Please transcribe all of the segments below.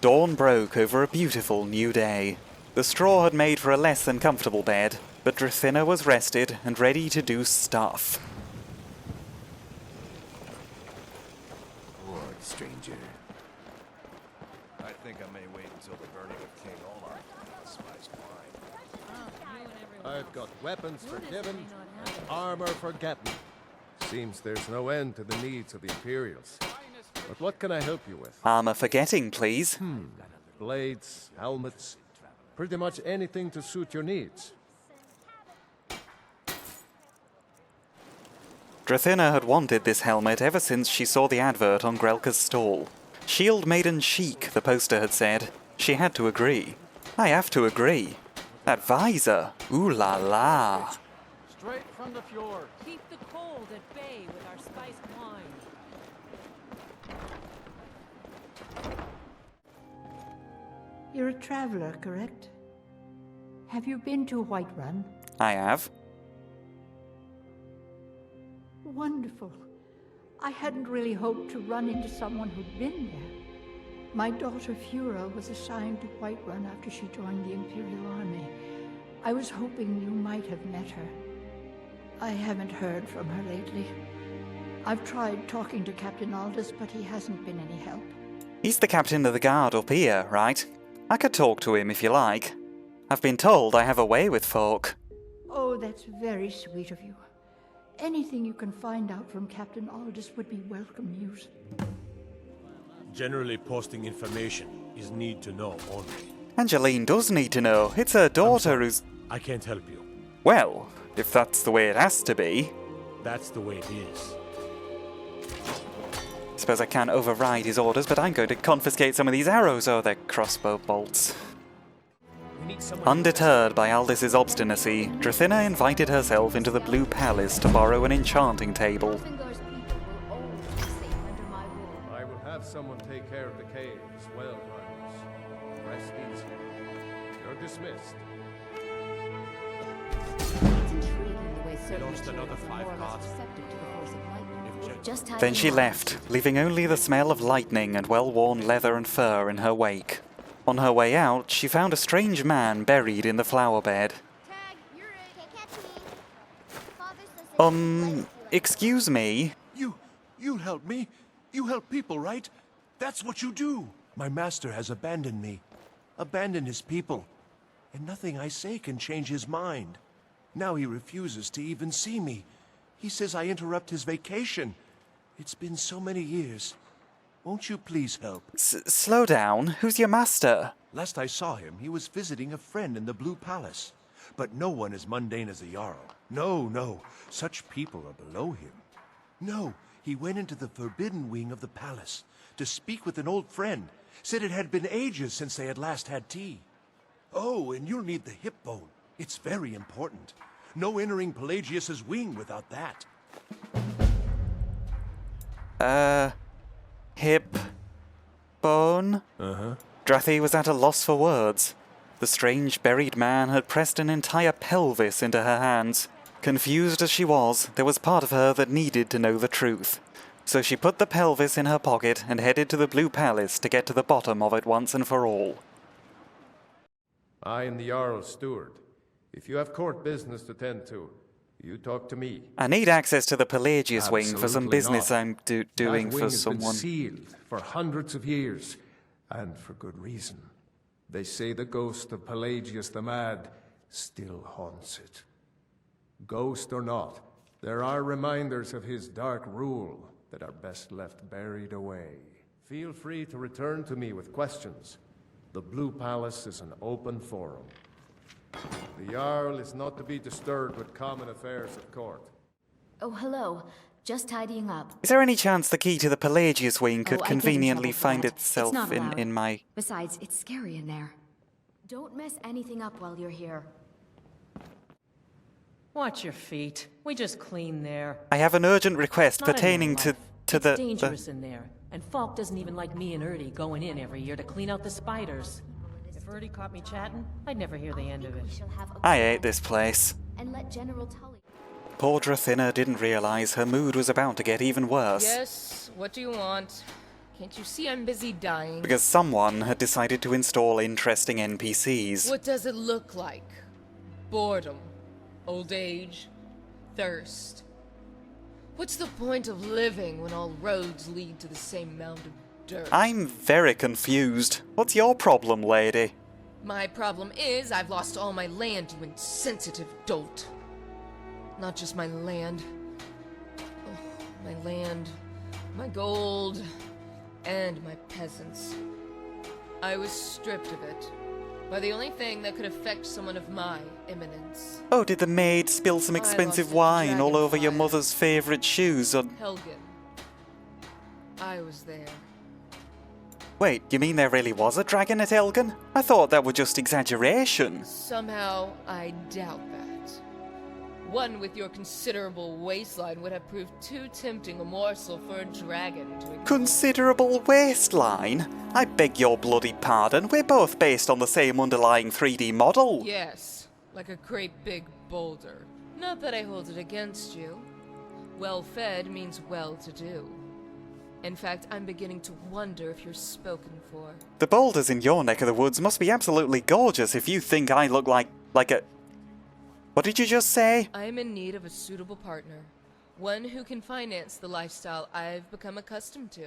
Dawn broke over a beautiful new day. The straw had made for a less than comfortable bed, but Drathyna was rested and ready to do stuff. Lord, stranger. I think I may wait until the burning of King Olaf to spice wine. I've got weapons for giving and armor for getting. Seems there's no end to the needs of the Imperials. But what can I help you with? Armor for getting, please. Blades, helmets, pretty much anything to suit your needs. Drathyna had wanted this helmet ever since she saw the advert on Grelka's stall. Shield Maiden Chic, the poster had said. She had to agree. I have to agree. That visor, ooh la la. Straight from the fjord. Keep the cold at bay with our spiced wine. You're a traveler, correct? Have you been to Whiterun? I have. Wonderful. I hadn't really hoped to run into someone who'd been there. My daughter Flora was assigned to Whiterun after she joined the Imperial Army. I was hoping you might have met her. I haven't heard from her lately. I've tried talking to Captain Aldous, but he hasn't been any help. He's the captain of the guard up here, right? I could talk to him if you like. I've been told I have a way with folk. Oh, that's very sweet of you. Anything you can find out from Captain Aldous would be welcome news. Generally, posting information is need to know only. Angeline does need to know. It's her daughter who's... I can't help you. Well, if that's the way it has to be. That's the way it is. Suppose I can't override his orders, but I'm going to confiscate some of these arrows or their crossbow bolts. Undeterred by Aldous' obstinacy, Drathyna invited herself into the Blue Palace to borrow an enchanting table. I will have someone take care of the cave as well, Armours. Rest easy. You're dismissed. Lost another 5 cards. Then she left, leaving only the smell of lightning and well-worn leather and fur in her wake. On her way out, she found a strange man buried in the flower bed. Excuse me? You help me? You help people, right? That's what you do. My master has abandoned me. Abandoned his people. And nothing I say can change his mind. Now he refuses to even see me. He says I interrupt his vacation. It's been so many years. Won't you please help? Slow down. Who's your master? Last I saw him, he was visiting a friend in the Blue Palace. But no one as mundane as a Jarl. No. Such people are below him. No, he went into the forbidden wing of the palace to speak with an old friend. Said it had been ages since they had last had tea. Oh, and you'll need the hip bone. It's very important. No entering Pelagius' wing without that. Hip... bone? Drathy was at a loss for words. The strange buried man had pressed an entire pelvis into her hands. Confused as she was, there was part of her that needed to know the truth. So she put the pelvis in her pocket and headed to the Blue Palace to get to the bottom of it once and for all. I am the Jarl's steward. If you have court business to tend to, you talk to me. I need access to the Pelagius Wing for some business I'm doing for someone. That wing has been sealed for hundreds of years, and for good reason. They say the ghost of Pelagius the Mad still haunts it. Ghost or not, there are reminders of his dark rule that are best left buried away. Feel free to return to me with questions. The Blue Palace is an open forum. The Jarl is not to be disturbed with common affairs of court. Oh, hello. Just tidying up. Is there any chance the key to the Pelagius Wing could I get in conveniently trouble for find that. itself It's not allowed. in my... Besides, it's scary in there. Don't mess anything up while you're here. Watch your feet. We just clean there. I have an urgent request Not in pertaining real to life. It's the... dangerous in there. And Falk doesn't even like me and Erdy going in every year to clean out the spiders. If Erdy caught me chatting, I'd never hear the end of it. I hate this place. And let General Tully... Poor Drathyna didn't realize her mood was about to get even worse. Yes, what do you want? Can't you see I'm busy dying? Because someone had decided to install interesting NPCs. What does it look like? Boredom, old age, thirst. What's the point of living when all roads lead to the same mound of dirt? I'm very confused. What's your problem, lady? My problem is I've lost all my land, you insensitive dolt. Not just my land. Oh, my land, my gold, and my peasants. I was stripped of it by the only thing that could affect someone of my eminence. Oh, did the maid spill some expensive wine all over your mother's favourite shoes on... Helgen. I was there. Wait, you mean there really was a dragon at Elgin? I thought that were just exaggeration. Somehow, I doubt that. One with your considerable waistline would have proved too tempting a morsel for a dragon to ignore. Considerable waistline? I beg your bloody pardon, we're both based on the same underlying 3D model. Yes, like a great big boulder. Not that I hold it against you. Well-fed means well-to-do. In fact, I'm beginning to wonder if you're spoken for. The boulders in your neck of the woods must be absolutely gorgeous if you think I look like a... What did you just say? I am in need of a suitable partner. One who can finance the lifestyle I've become accustomed to.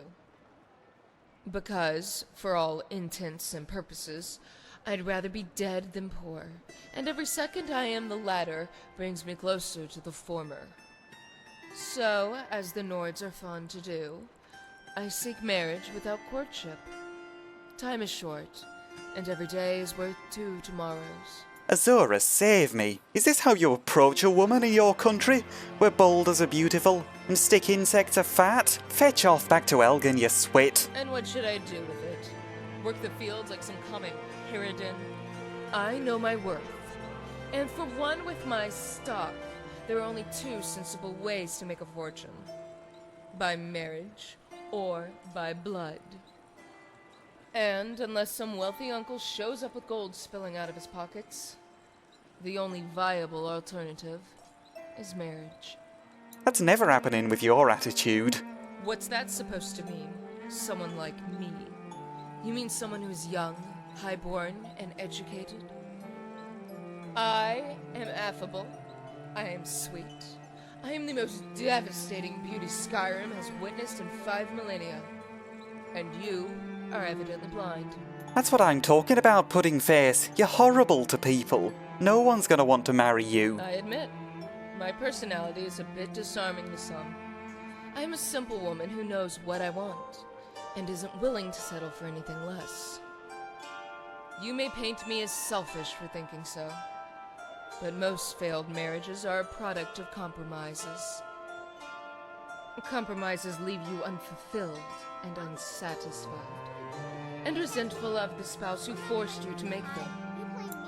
Because, for all intents and purposes, I'd rather be dead than poor. And every second I am the latter brings me closer to the former. So, as the Nords are fond to do, I seek marriage without courtship. Time is short, and every day is worth 2 tomorrows. Azura, save me. Is this how you approach a woman in your country? Where boulders are beautiful and stick insects are fat? Fetch off back to Elgin, you swit. And what should I do with it? Work the fields like some common Hiriden? I know my worth. And for one with my stock, there are only 2 sensible ways to make a fortune. By marriage, or by blood. And unless some wealthy uncle shows up with gold spilling out of his pockets, the only viable alternative is marriage. That's never happening with your attitude. What's that supposed to mean? Someone like me? You mean someone who's young, highborn, and educated? I am affable. I am sweet. I am the most devastating beauty Skyrim has witnessed in 5 millennia. And you are evidently blind. That's what I'm talking about, Pudding Face. You're horrible to people. No one's gonna want to marry you. I admit, my personality is a bit disarming to some. I am a simple woman who knows what I want, and isn't willing to settle for anything less. You may paint me as selfish for thinking so, but most failed marriages are a product of compromises. Compromises leave you unfulfilled and unsatisfied, and resentful of the spouse who forced you to make them.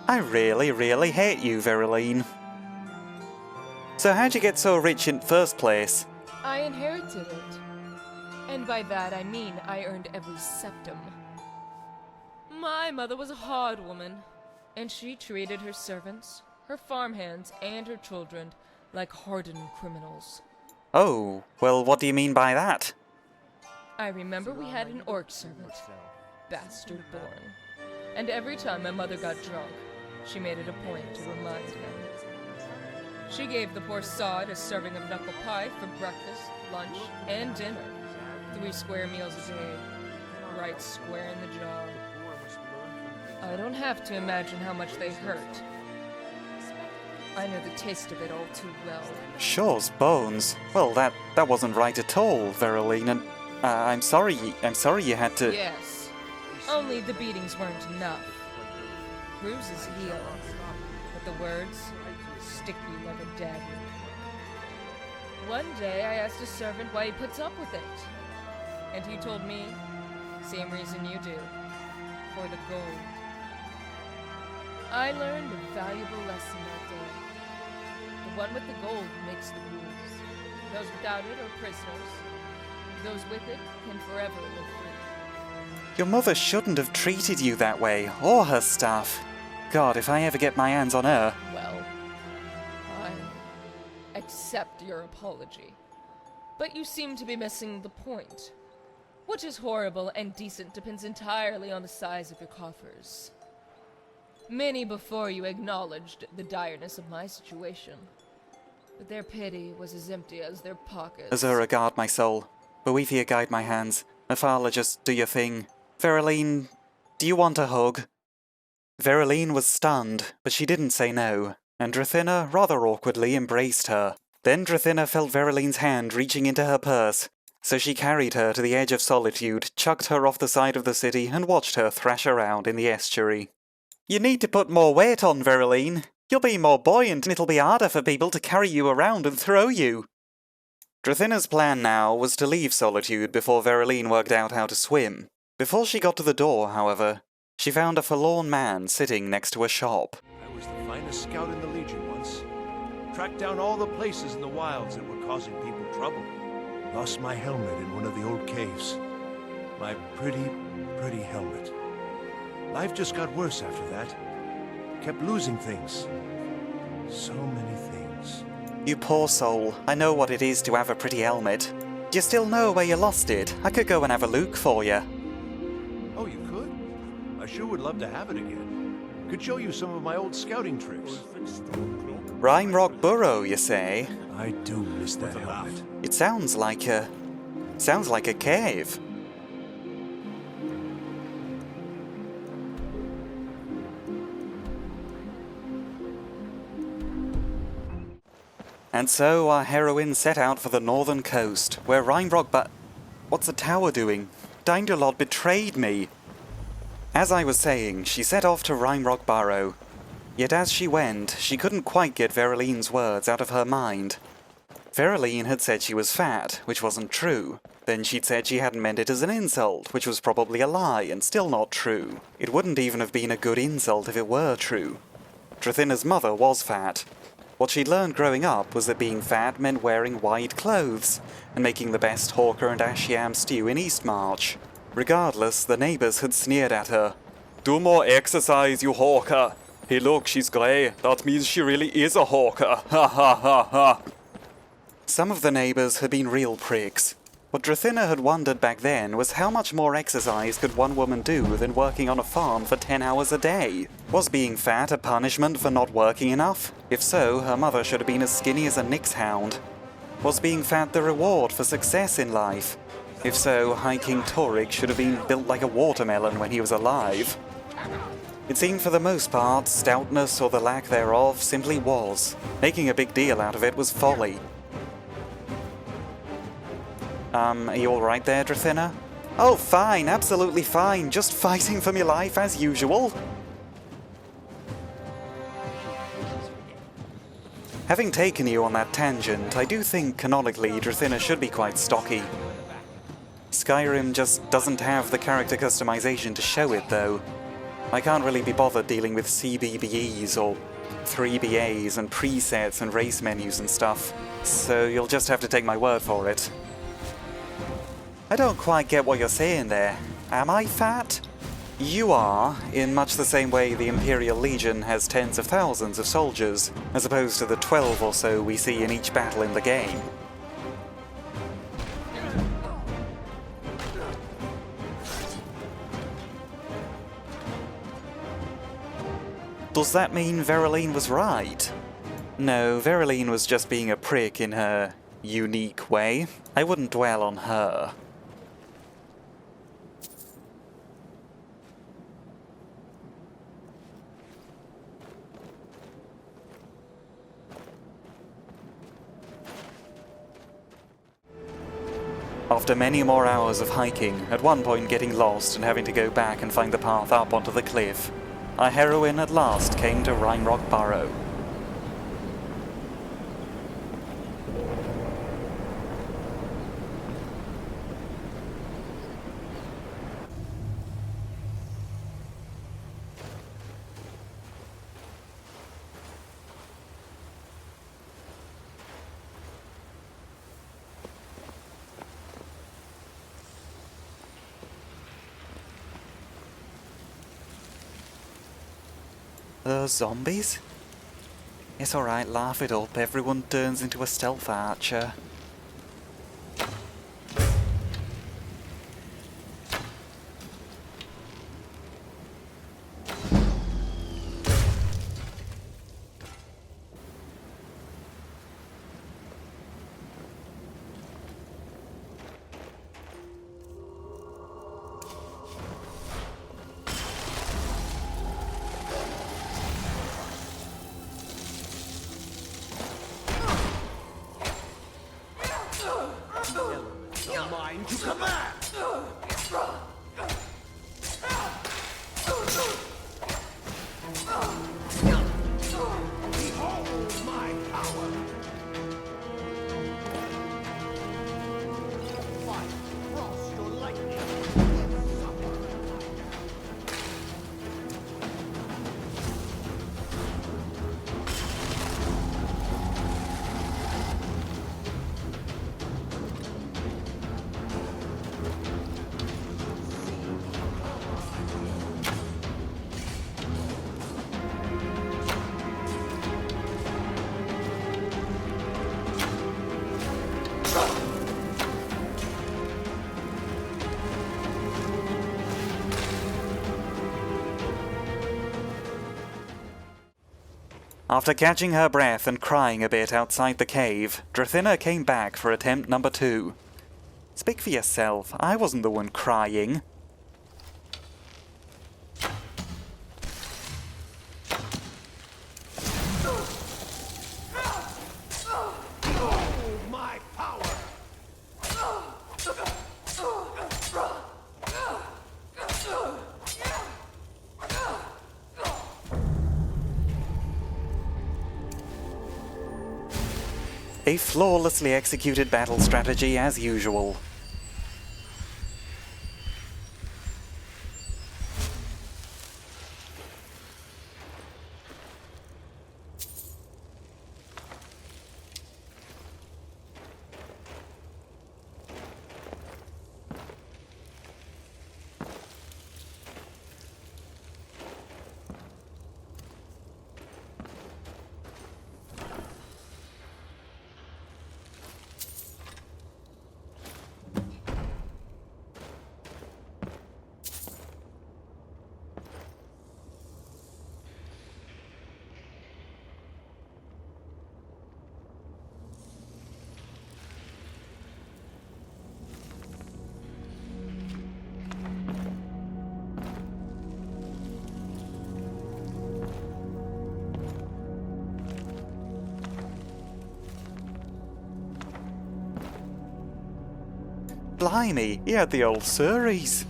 I really, really hate you, Veralene. So how'd you get so rich in first place? I inherited it. And by that I mean I earned every septum. My mother was a hard woman, and she treated her servants, her farmhands, and her children like hardened criminals. Oh, well, what do you mean by that? I remember we had an orc servant, bastard born. And every time my mother got drunk, she made it a point to remind him. She gave the poor sod a serving of knuckle pie for breakfast, lunch, and dinner. 3 square meals a day, right square in the jaw. I don't have to imagine how much they hurt. I know the taste of it all too well. Shaw's bones. Well, that wasn't right at all, Veralene, and I'm sorry you had to... Yes. Only the beatings weren't enough. Bruises heal, but the words stick you like a dagger. One day I asked a servant why he puts up with it, and he told me, same reason you do, for the gold. I learned a valuable lesson that day. The one with the gold makes the rules. Those without it are prisoners. Those with it can forever live free. Your mother shouldn't have treated you that way, or her staff. God, if I ever get my hands on her... Well, I accept your apology. But you seem to be missing the point. What is horrible and decent depends entirely on the size of your coffers. Many before you acknowledged the direness of my situation, but their pity was as empty as their pockets. Azura, guard my soul. Boethia, guide my hands. Nephala, just do your thing. Veralene, do you want a hug? Veralene was stunned, but she didn't say no, and Drathyna rather awkwardly embraced her. Then Drathyna felt Veralene's hand reaching into her purse, so she carried her to the edge of Solitude, chucked her off the side of the city, and watched her thrash around in the estuary. You need to put more weight on, Veralene. You'll be more buoyant and it'll be harder for people to carry you around and throw you. Drathyna's plan now was to leave Solitude before Veralene worked out how to swim. Before she got to the door, however, she found a forlorn man sitting next to a shop. I was the finest scout in the Legion once. Tracked down all the places in the wilds that were causing people trouble. Lost my helmet in one of the old caves. My pretty, pretty helmet. Life just got worse after that. Kept losing things. So many things. You poor soul, I know what it is to have a pretty helmet. Do you still know where you lost it? I could go and have a look for you. Oh, you could? I sure would love to have it again. Could show you some of my old scouting tricks. Rime Rock Burrow, you say? I do miss that helmet. It sounds like a cave. And so our heroine set out for the northern coast, where what's the tower doing? Daindalod betrayed me! As I was saying, she set off to Rimerock Barrow. Yet as she went, she couldn't quite get Veralene's words out of her mind. Veralene had said she was fat, which wasn't true. Then she'd said she hadn't meant it as an insult, which was probably a lie and still not true. It wouldn't even have been a good insult if it were true. Drathyna's mother was fat. What she'd learned growing up was that being fat meant wearing wide clothes and making the best hawker and ash yam stew in Eastmarch. Regardless, the neighbours had sneered at her. Do more exercise, you hawker! Hey look, she's grey. That means she really is a hawker. Ha ha ha ha! Some of the neighbours had been real pricks. What Drathyna had wondered back then was how much more exercise could one woman do than working on a farm for 10 hours a day? Was being fat a punishment for not working enough? If so, her mother should have been as skinny as a Nix hound. Was being fat the reward for success in life? If so, High King Torrig should have been built like a watermelon when he was alive. It seemed for the most part, stoutness or the lack thereof simply was. Making a big deal out of it was folly. Are you alright there, Drathyna? Oh, fine, absolutely fine, just fighting for my life as usual. Having taken you on that tangent, I do think canonically Drathyna should be quite stocky. Skyrim just doesn't have the character customization to show it, though. I can't really be bothered dealing with CBBEs or 3BAs and presets and race menus and stuff, so you'll just have to take my word for it. I don't quite get what you're saying there. Am I fat? You are, in much the same way the Imperial Legion has tens of thousands of soldiers, as opposed to the 12 or so we see in each battle in the game. Does that mean Veralene was right? No, Veralene was just being a prick in her unique way. I wouldn't dwell on her. After many more hours of hiking, at one point getting lost and having to go back and find the path up onto the cliff, our heroine at last came to Rimerock Barrow. Zombies? It's alright, laugh it up. Everyone turns into a stealth archer. After catching her breath and crying a bit outside the cave, Drathyna came back for attempt number 2. Speak for yourself, I wasn't the one crying. My power! A flawlessly executed battle strategy as usual. Blimey, he had the old Surreys.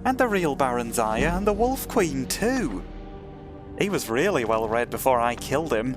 And the real Baron's Aya and the Wolf Queen too. He was really well read before I killed him.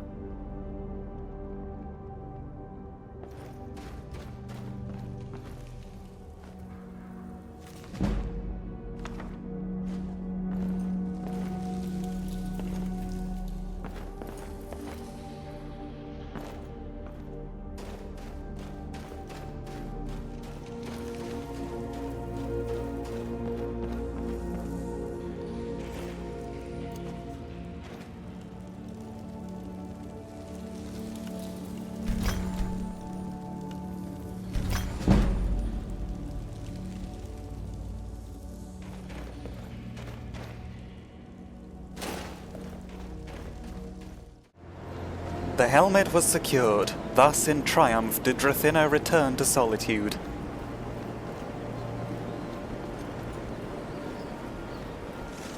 The helmet was secured, thus in triumph did Drathyna return to Solitude.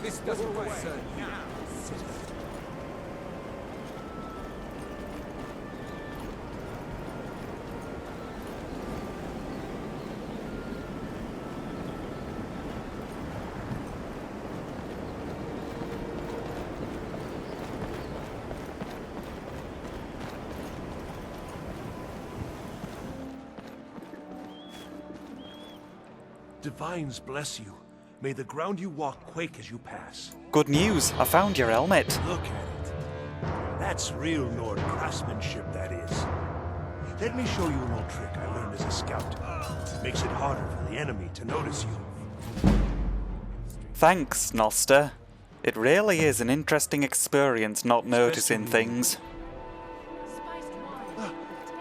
This doesn't concern you. Divines bless you. May the ground you walk quake as you pass. Good news, I found your helmet. Look at it. That's real Nord craftsmanship, that is. Let me show you a little trick I learned as a scout. Makes it harder for the enemy to notice you. Thanks, Noster. It really is an interesting experience not noticing things.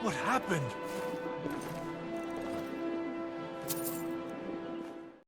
What happened?